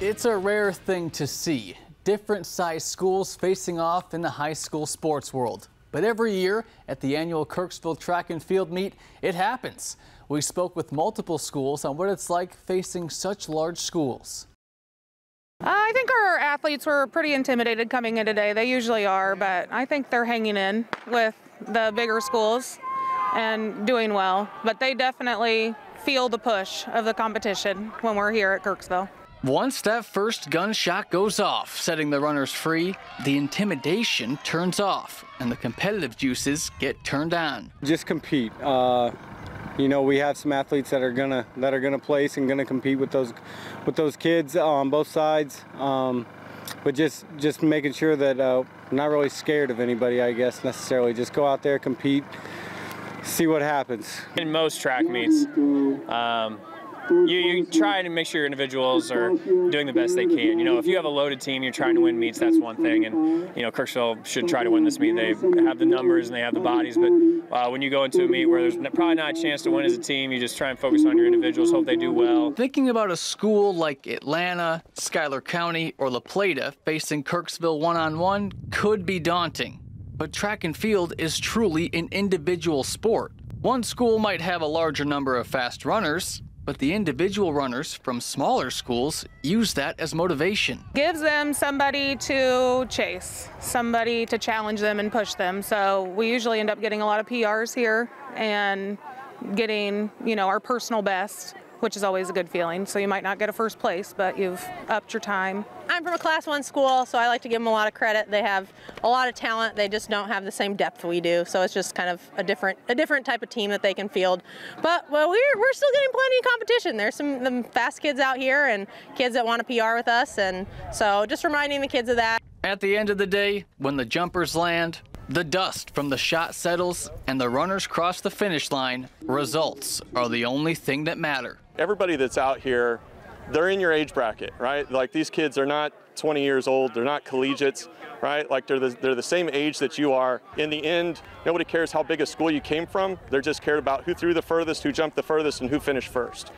It's a rare thing to see. Different sized schools facing off in the high school sports world. But every year at the annual Kirksville track and field meet, it happens. We spoke with multiple schools on what it's like facing such large schools. I think our athletes were pretty intimidated coming in today. They usually are, but I think they're hanging in with the bigger schools and doing well. But they definitely feel the push of the competition when we're here at Kirksville. Once that first gunshot goes off, setting the runners free, the intimidation turns off and the competitive juices get turned on. Just compete. You know, we have some athletes that are gonna place and gonna compete with those kids on both sides. But just making sure that we're not really scared of anybody, I guess, necessarily. Just go out there, compete, see what happens. In most track meets, you try to make sure your individuals are doing the best they can. You know, if you have a loaded team, you're trying to win meets, that's one thing. And, you know, Kirksville should try to win this meet. They have the numbers and they have the bodies. But when you go into a meet where there's probably not a chance to win as a team, you just try and focus on your individuals, hope they do well. Thinking about a school like Atlanta, Schuyler County, or La Plata facing Kirksville one-on-one could be daunting. But track and field is truly an individual sport. One school might have a larger number of fast runners, but the individual runners from smaller schools use that as motivation. Gives them somebody to chase, somebody to challenge them and push them. So we usually end up getting a lot of PRs here and getting, you know, our personal best, which is always a good feeling. So you might not get a first place, but you've upped your time. I'm from a Class 1 school, so I like to give them a lot of credit. They have a lot of talent. They just don't have the same depth we do. So it's just kind of a different type of team that they can field. But well, we're still getting plenty of competition. There's some fast kids out here and kids that want to PR with us, and so just reminding the kids of that. At the end of the day, when the jumpers land, the dust from the shot settles and the runners cross the finish line, results are the only thing that matter. Everybody that's out here, they're in your age bracket, right? Like, these kids are not 20 years old, they're not collegiates, right? Like, they're the same age that you are. In the end, nobody cares how big a school you came from. They're just cared about who threw the furthest, who jumped the furthest, and who finished first.